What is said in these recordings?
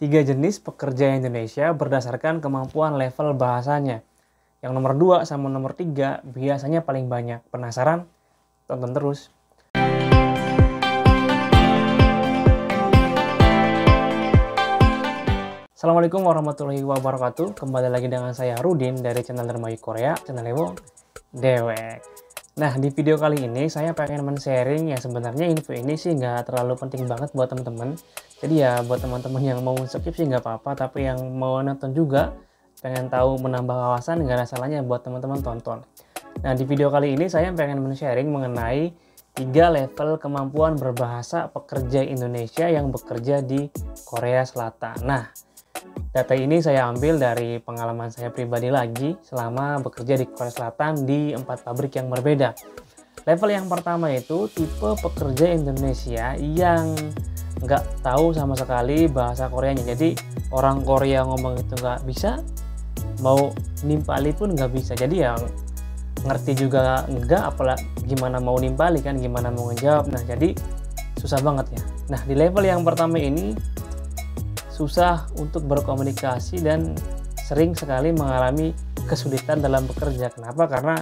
Tiga jenis pekerja Indonesia berdasarkan kemampuan level bahasanya. Yang nomor 2 sama nomor 3 biasanya paling banyak. Penasaran? Tonton terus. Assalamualaikum warahmatullahi wabarakatuh. Kembali lagi dengan saya Rudin dari channel Dermayu Korea, channel Ewo Dewek. Nah, di video kali ini saya pengen men-sharing ya, sebenarnya info ini sih nggak terlalu penting banget buat teman-teman. Jadi ya buat teman-teman yang mau skip sih nggak apa-apa, tapi yang mau nonton juga pengen tahu menambah wawasan nggak ada salahnya buat teman-teman tonton. Nah, di video kali ini saya pengen men-sharing mengenai 3 level kemampuan berbahasa pekerja Indonesia yang bekerja di Korea Selatan. Nah, data ini saya ambil dari pengalaman saya pribadi lagi selama bekerja di Korea Selatan di 4 pabrik yang berbeda. Level yang pertama itu tipe pekerja Indonesia yang nggak tahu sama sekali bahasa Koreanya. Jadi orang Korea ngomong itu nggak bisa, mau nimpali pun nggak bisa. Jadi yang ngerti juga nggak, apalagi gimana mau nimpali kan, gimana mau ngejawab. Nah, jadi susah banget ya. Nah, di level yang pertama ini susah untuk berkomunikasi dan sering sekali mengalami kesulitan dalam bekerja. Kenapa? Karena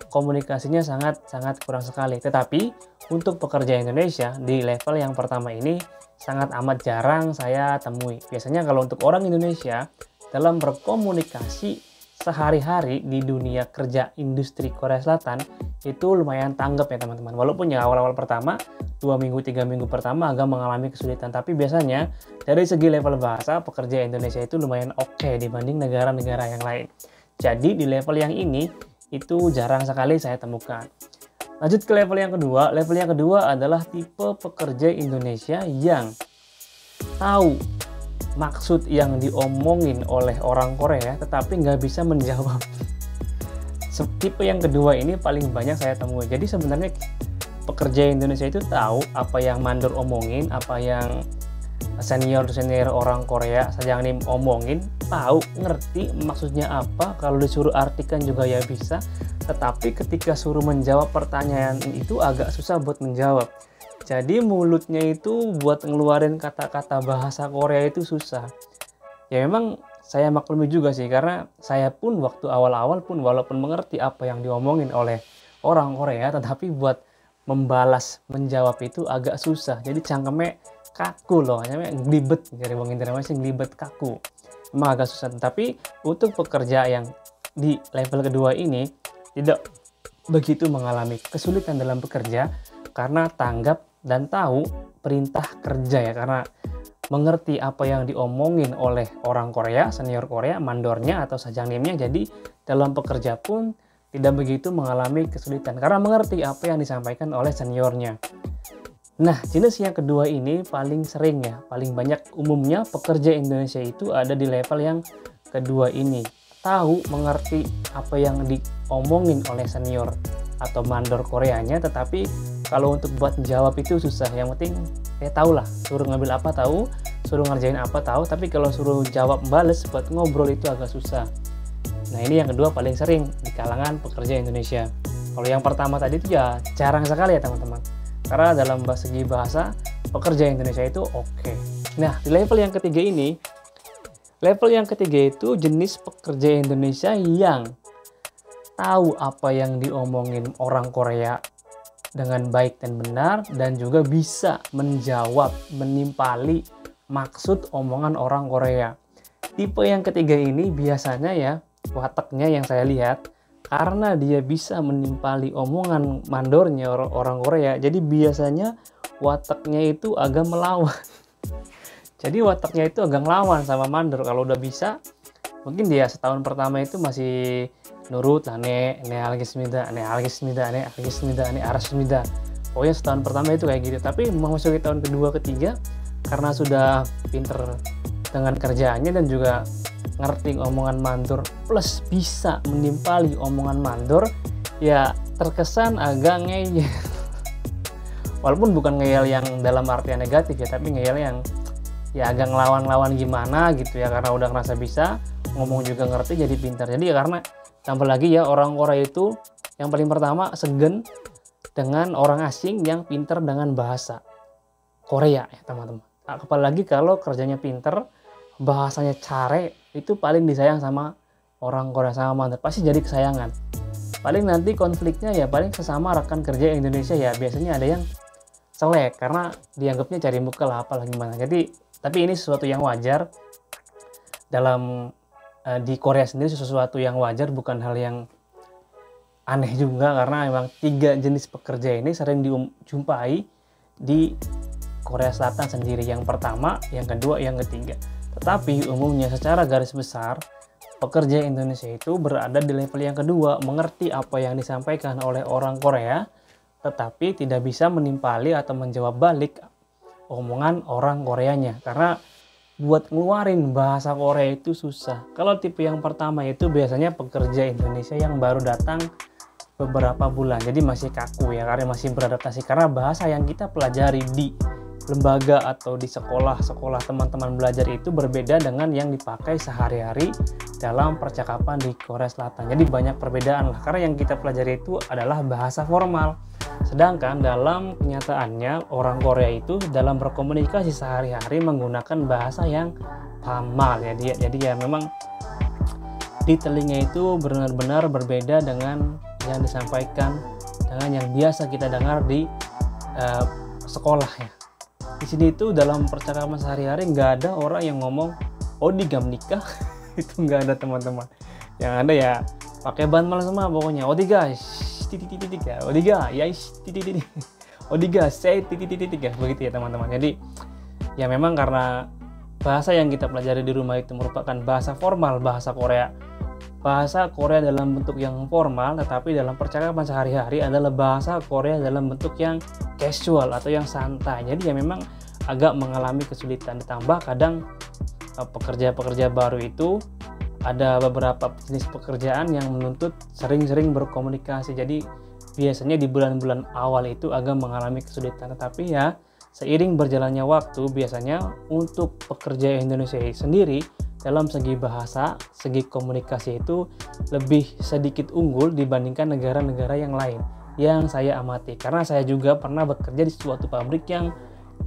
komunikasinya sangat kurang sekali. Tetapi untuk pekerja Indonesia di level yang pertama ini sangat amat jarang saya temui. Biasanya kalau untuk orang Indonesia dalam berkomunikasi sehari-hari di dunia kerja industri Korea Selatan itu lumayan tanggap ya teman-teman. Walaupun ya awal-awal pertama 2 minggu 3 minggu pertama agak mengalami kesulitan, tapi biasanya dari segi level bahasa pekerja Indonesia itu lumayan oke dibanding negara-negara yang lain. Jadi di level yang ini itu jarang sekali saya temukan. Lanjut ke level yang kedua. Level yang kedua adalah tipe pekerja Indonesia yang tahu maksud yang diomongin oleh orang Korea tetapi nggak bisa menjawab. Tipe yang kedua ini paling banyak saya temui. Jadi sebenarnya pekerja Indonesia itu tahu apa yang mandor omongin, apa yang senior orang Korea sajangnim omongin, tahu, ngerti maksudnya apa. Kalau disuruh artikan juga ya bisa, tetapi ketika suruh menjawab pertanyaan itu agak susah buat menjawab. Jadi mulutnya itu buat ngeluarin kata-kata bahasa Korea itu susah. Ya memang saya maklumi juga sih, karena saya pun waktu awal-awal pun walaupun mengerti apa yang diomongin oleh orang Korea, tetapi buat membalas, menjawab itu agak susah. Jadi cangkemnya kaku loh, namanya ngelibet, dari wong Indonesia ngelibet kaku. Memang agak susah, tapi untuk pekerja yang di level kedua ini tidak begitu mengalami kesulitan dalam bekerja karena tanggap dan tahu perintah kerja ya, karena mengerti apa yang diomongin oleh orang Korea, senior Korea, mandornya atau sajangnimnya. Jadi dalam bekerja pun tidak begitu mengalami kesulitan karena mengerti apa yang disampaikan oleh seniornya. Nah, jenis yang kedua ini paling sering ya, paling banyak umumnya pekerja Indonesia itu ada di level yang kedua ini. Tahu, mengerti apa yang diomongin oleh senior atau mandor Koreanya, tetapi kalau untuk buat jawab itu susah. Yang penting ya tahu lah, suruh ngambil apa tahu, suruh ngerjain apa tahu, tapi kalau suruh jawab bales buat ngobrol itu agak susah. Nah, ini yang kedua paling sering di kalangan pekerja Indonesia. Kalau yang pertama tadi itu ya jarang sekali ya teman-teman, karena dalam segi bahasa pekerja Indonesia itu oke. Nah, di level yang ketiga ini, level yang ketiga itu jenis pekerja Indonesia yang tahu apa yang diomongin orang Korea dengan baik dan benar, dan juga bisa menjawab, menimpali maksud omongan orang Korea. Tipe yang ketiga ini biasanya ya wataknya yang saya lihat, karena dia bisa menimpali omongan mandornya orang Korea, jadi biasanya wataknya itu agak melawan. Jadi wataknya itu agak ngelawan sama mandor. Kalau udah bisa, mungkin dia setahun pertama itu masih nurut, ane algismida, ane arasmida. Pokoknya setahun pertama itu kayak gitu. Tapi memasuki tahun kedua, ketiga, karena sudah pinter dengan kerjaannya dan juga ngerti omongan mandor plus bisa menimpali omongan mandor, ya terkesan agak ngeyel. Walaupun bukan ngeyel yang dalam artian negatif ya, tapi ngeyel yang ya agak ngelawan-lawan gimana gitu ya, karena udah ngerasa bisa ngomong juga ngerti jadi pintar. Jadi ya karena tambah lagi ya orang Korea itu yang paling pertama segen dengan orang asing yang pintar dengan bahasa Korea ya teman-teman. Apalagi kalau kerjanya pintar, bahasanya care itu paling disayang sama orang Korea, sama mantan, pasti jadi kesayangan. Paling nanti konfliknya ya paling sesama rekan kerja Indonesia ya, biasanya ada yang selek karena dianggapnya cari muka lah apalah gimana. Jadi tapi ini sesuatu yang wajar dalam di Korea sendiri, sesuatu yang wajar, bukan hal yang aneh juga, karena memang 3 jenis pekerja ini sering dijumpai di Korea Selatan sendiri, yang pertama, yang kedua, yang ketiga. Tetapi umumnya secara garis besar pekerja Indonesia itu berada di level yang kedua, mengerti apa yang disampaikan oleh orang Korea tetapi tidak bisa menimpali atau menjawab balik omongan orang Koreanya, karena buat ngeluarin bahasa Korea itu susah. Kalau tipe yang pertama itu biasanya pekerja Indonesia yang baru datang beberapa bulan, jadi masih kaku ya, karena masih beradaptasi, karena bahasa yang kita pelajari di lembaga atau di sekolah teman-teman belajar itu berbeda dengan yang dipakai sehari-hari dalam percakapan di Korea Selatan. Jadi banyak perbedaan lah, karena yang kita pelajari itu adalah bahasa formal, sedangkan dalam kenyataannya orang Korea itu dalam berkomunikasi sehari-hari menggunakan bahasa yang formal ya dia. Jadi ya memang di telinga itu benar-benar berbeda dengan yang disampaikan dengan yang biasa kita dengar di sekolah ya. Di sini itu dalam percakapan sehari-hari nggak ada orang yang ngomong Odiga menikah itu nggak ada teman-teman. Yang ada ya pakai bantal semua pokoknya. Odiga titik ya, Odiga ya titik Odiga say titik ya, begitu ya teman-teman. Jadi ya memang karena bahasa yang kita pelajari di rumah itu merupakan bahasa formal, bahasa Korea dalam bentuk yang formal, tetapi dalam percakapan sehari-hari adalah bahasa Korea dalam bentuk yang casual atau yang santai. Jadi ya memang agak mengalami kesulitan, ditambah kadang pekerja-pekerja baru itu ada beberapa jenis pekerjaan yang menuntut sering-sering berkomunikasi. Jadi biasanya di bulan-bulan awal itu agak mengalami kesulitan, tetapi ya seiring berjalannya waktu biasanya untuk pekerja Indonesia sendiri dalam segi bahasa, segi komunikasi itu lebih sedikit unggul dibandingkan negara-negara yang lain yang saya amati. Karena saya juga pernah bekerja di suatu pabrik yang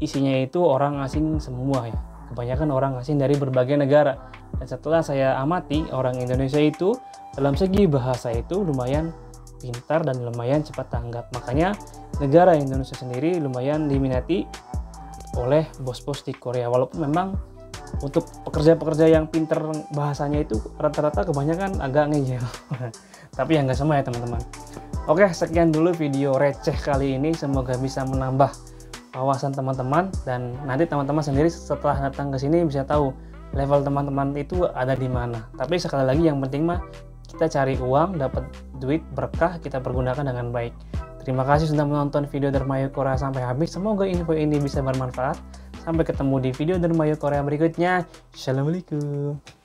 isinya itu orang asing semua ya, kebanyakan orang asing dari berbagai negara. Dan setelah saya amati, orang Indonesia itu dalam segi bahasa itu lumayan pintar dan lumayan cepat tanggap. Makanya negara Indonesia sendiri lumayan diminati oleh bos-bos di Korea, walaupun memang untuk pekerja-pekerja yang pinter bahasanya itu rata-rata kebanyakan agak ngeyel. Tapi ya nggak semua ya teman-teman. Oke, sekian dulu video receh kali ini, semoga bisa menambah wawasan teman-teman, dan nanti teman-teman sendiri setelah datang ke sini bisa tahu level teman-teman itu ada di mana. Tapi sekali lagi yang penting mah kita cari uang, dapat duit berkah, kita pergunakan dengan baik. Terima kasih sudah menonton video Dermayu Korea sampai habis. Semoga info ini bisa bermanfaat. Sampai ketemu di video Dermayu Korea berikutnya. Assalamualaikum.